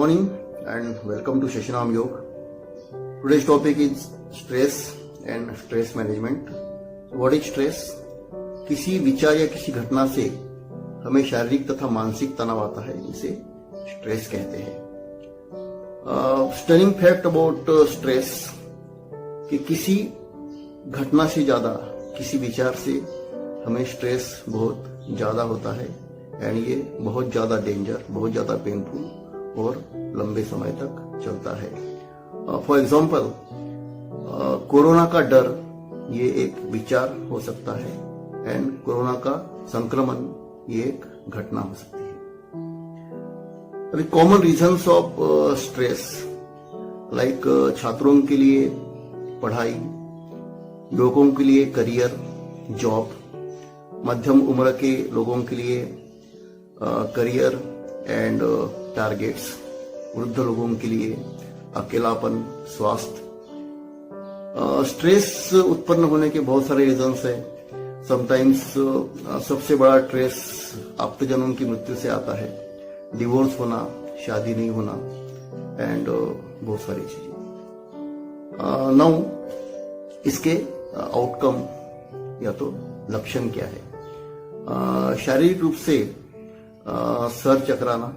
morning and welcome to Shashanam Yoga. Today's topic is stress and stress management. What is stress? किसी विचार या किसी घटना से हमें शारीरिक तथा मानसिक तनाव आता है, इसे स्ट्रेस कहते हैं. स्टनिंग फैक्ट अबाउट स्ट्रेस कि किसी घटना से ज्यादा किसी विचार से हमें स्ट्रेस बहुत ज्यादा होता है एंड ये बहुत ज्यादा डेंजर, बहुत ज्यादा पेनफुल और लंबे समय तक चलता है. फॉर एग्जाम्पल कोरोना का डर ये एक विचार हो सकता है एंड कोरोना का संक्रमण ये एक घटना हो सकती है. अभी common reasons of stress like छात्रों के लिए पढ़ाई, युवकों के लिए करियर, जॉब, मध्यम उम्र के लोगों के लिए करियर एंड टारगेट्स, वृद्ध लोगों के लिए अकेलापन, स्वास्थ्य. स्ट्रेस उत्पन्न होने के बहुत सारे रीजंस हैं. समटाइम्स सबसे बड़ा स्ट्रेस आप्तजनों की मृत्यु से आता है, डिवोर्स होना, शादी नहीं होना एंड बहुत सारी चीजें. नाउ इसके आउटकम या तो लक्षण क्या है? शारीरिक रूप से सर चकराना,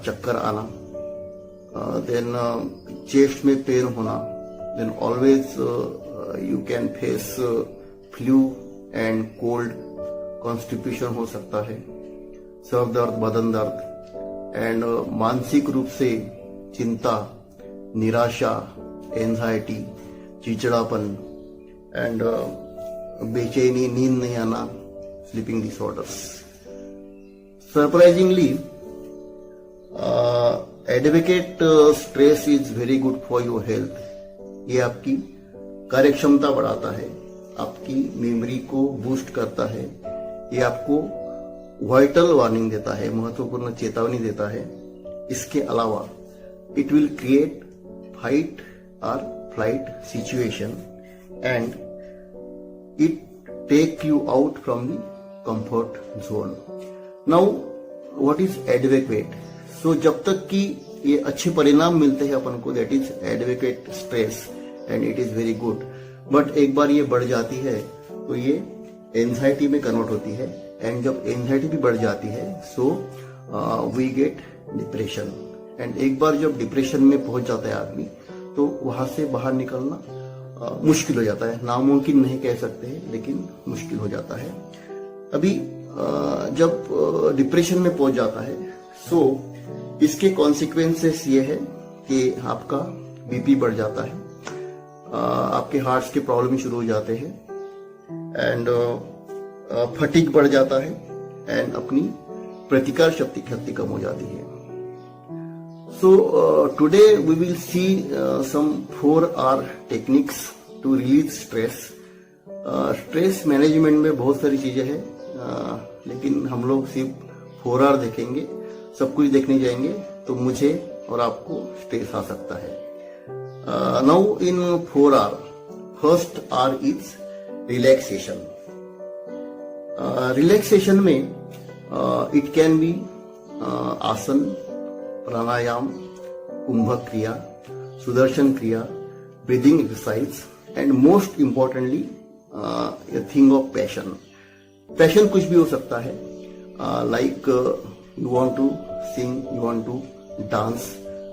चक्कर आना, देन चेस्ट में पेन होना, then always you can face flu and cold, constipation हो सकता है, सर दर्द, बदन दर्द एंड मानसिक रूप से चिंता, निराशा, एंजाइटी, चिड़चिड़ापन एंड बेचैनी, नींद नहीं आना, sleeping disorders. Surprisingly, adequate stress is very good for your health. ये आपकी कार्यक्षमता बढ़ाता है, आपकी मेमोरी को बूस्ट करता है, ये आपको वाइटल वार्निंग देता है, महत्वपूर्ण चेतावनी देता है. इसके अलावा इट विल क्रिएट फाइट और flight situation and it take you out from the comfort zone. Now what is adequate? So जब तक कि ये अच्छे परिणाम मिलते हैं अपन को, that is adequate stress and it is very good. But एक बार ये बढ़ जाती है तो ये एंजाइटी में कन्वर्ट होती है एंड जब एंजाइटी भी बढ़ जाती है so we get depression. And एक बार जब डिप्रेशन में पहुंच जाता है आदमी तो वहां से बाहर निकलना मुश्किल हो जाता है. नामुमकिन नहीं कह सकते हैं लेकिन मुश्किल हो जाता है. अभी जब डिप्रेशन में पहुंच जाता है सो इसके कॉन्सिक्वेंसेस ये है कि आपका बीपी बढ़ जाता है, आपके हार्ट के प्रॉब्लम शुरू हो जाते हैं एंड फटीग बढ़ जाता है एंड अपनी प्रतिकार शक्ति कम हो जाती है. So today we will see some 4R techniques to release stress. Stress management में बहुत सारी चीजें हैं लेकिन हम लोग सिर्फ 4R देखेंगे, सब कुछ देखने जाएंगे तो मुझे और आपको स्ट्रेस आ सकता है. Now in 4R, first R is relaxation. Relaxation में it can be asan, pranayam, kumbhak kriya, Sudarshan kriya, breathing exercise and most importantly thing of passion. Passion कुछ भी हो सकता है, like you want to sing, you want to dance,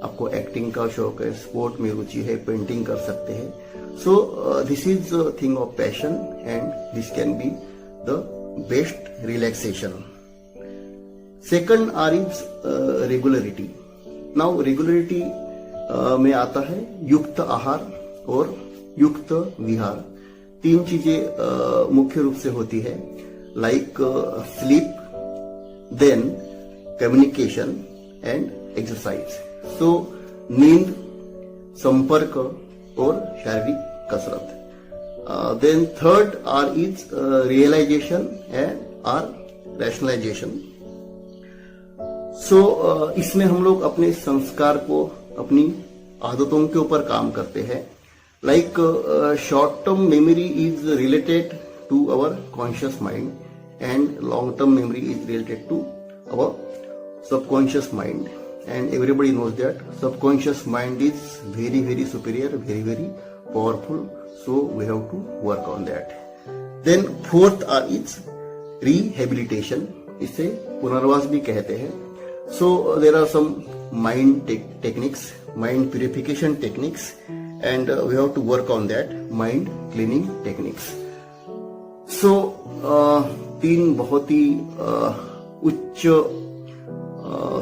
आपको एक्टिंग का शौक है, स्पोर्ट में रुचि है, पेंटिंग कर सकते हैं. So this is thing of passion and this can be the best relaxation. Second R is regularity. Now regularity में आता है युक्त आहार और युक्त विहार. तीन चीजें मुख्य रूप से होती है, like sleep, then communication and exercise. So नींद, संपर्क और शारीरिक कसरत. Then third R is realisation and R rationalisation. So इसमें हम लोग अपने संस्कार को, अपनी आदतों के ऊपर काम करते हैं. Like short term memory is related to our conscious mind and long term memory is related to our subconscious mind. and everybody knows that subconscious mind is very superior, very powerful. So we have to work on that. Then fourth is rehabilitation. इसे पुनर्वास भी कहते हैं. So there are some mind techniques, mind purification techniques, and we have to work on that, mind cleaning techniques. So तीन बहुत ही उच्च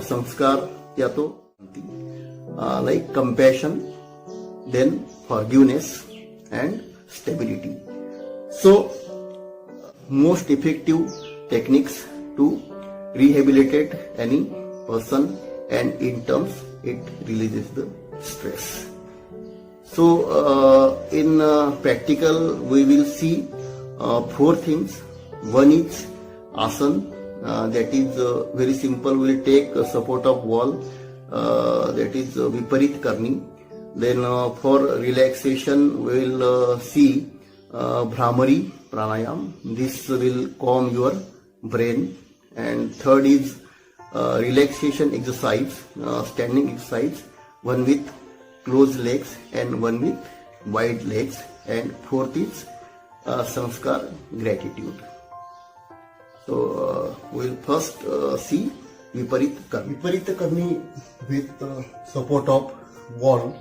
संस्कार या तो like compassion, then forgiveness and stability. So most effective techniques to rehabilitate any person, and in terms it releases the stress. So in practical we will see four things. One is asana, that is very simple. We will take support of wall, that is viparit karni. Then for relaxation we will see Bhramari pranayam. This will calm your brain. And third is relaxation exercise, standing exercise, one with closed legs and one with wide legs. And fourth is sanskar, gratitude. So we'll first see viparit karni. Viparit karni with support of wall.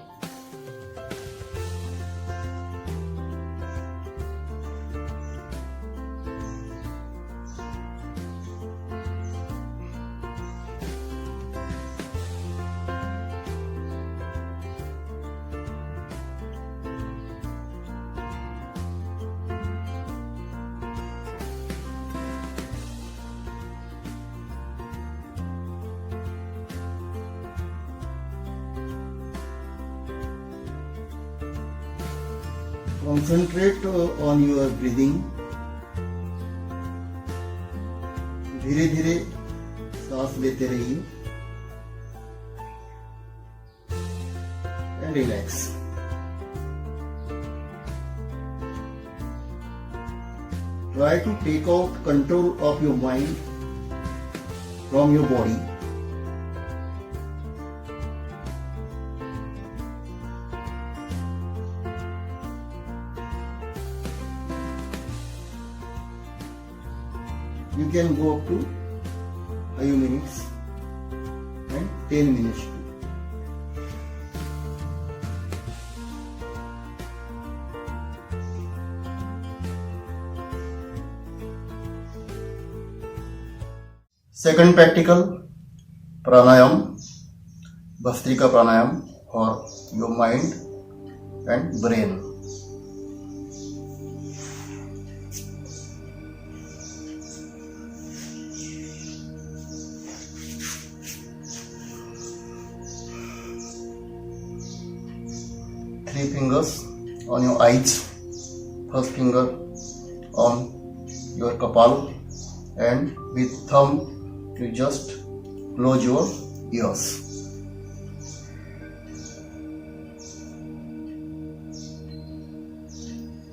Concentrate on your breathing. धीरे धीरे सांस लेते रहिए and relax. Try to take out control of your mind from your body. You can go up to 5 minutes and 10 minutes too. Second practical, pranayam, Bhastrika pranayam for your mind and brain. Three fingers on your eyes, first finger on your kapal, and with thumb you just close your ears.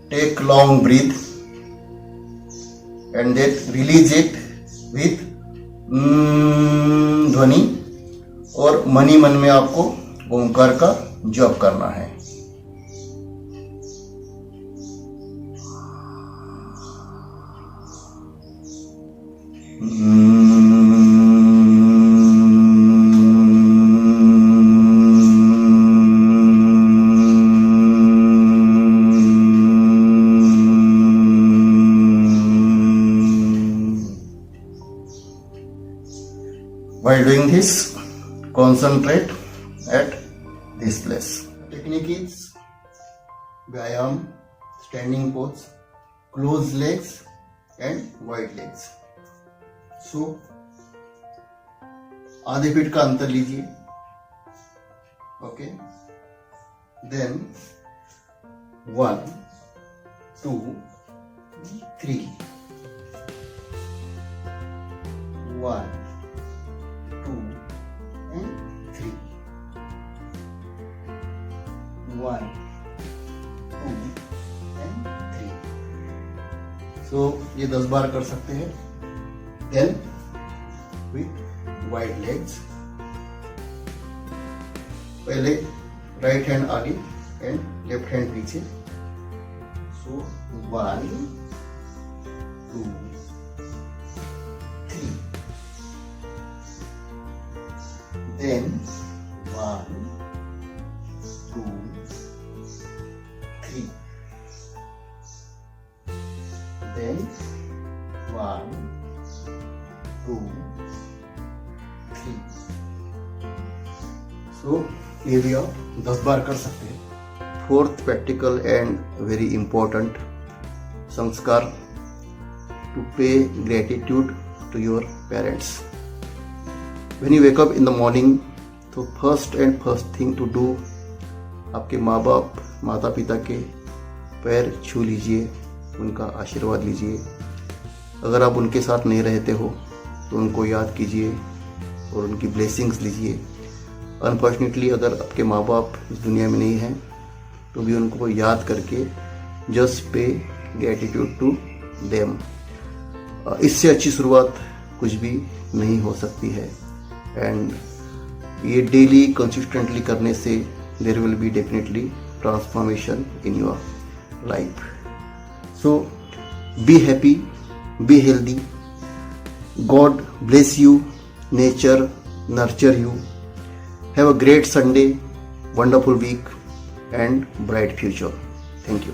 Take long breath and then release it with ध्वनि, और money मन में आपको ओंकार का जप करना है. While doing this, concentrate at this place. Technique is Vyayam, standing pose, closed legs and wide legs. So आधे फीट का अंतर लीजिए. Okay. Then 1, 2, 3. 1, 2 and 3. 1, 2 and 3. So ये 10 बार कर सकते हैं. Then with wide legs पहले राइट हैंड आगे एंड लेफ्ट हैंड पीछे. सो 1 2 3. Then 1 2 3. Then 1 2 3. So ये भी आप 10 बार कर सकते हैं. Fourth practical and very important sanskar, to pay gratitude to your parents. When you wake up in the morning, तो फर्स्ट थिंग टू डू, आपके माँ बाप माता पिता के पैर छू लीजिए, उनका आशीर्वाद लीजिए. अगर आप उनके साथ नहीं रहते हो तो उनको याद कीजिए और उनकी ब्लेसिंग्स लीजिए. अनफॉर्चुनेटली अगर आपके माँ बाप इस दुनिया में नहीं हैं तो भी उनको याद करके जस्ट पे ग्रेटिट्यूड टू देम. इससे अच्छी शुरुआत कुछ भी नहीं हो सकती है. एंड ये डेली कंसिस्टेंटली करने से there will be definitely transformation in your life. So be happy, be healthy. God bless you, nature nurture you. Have a great Sunday, wonderful week and bright future. Thank you.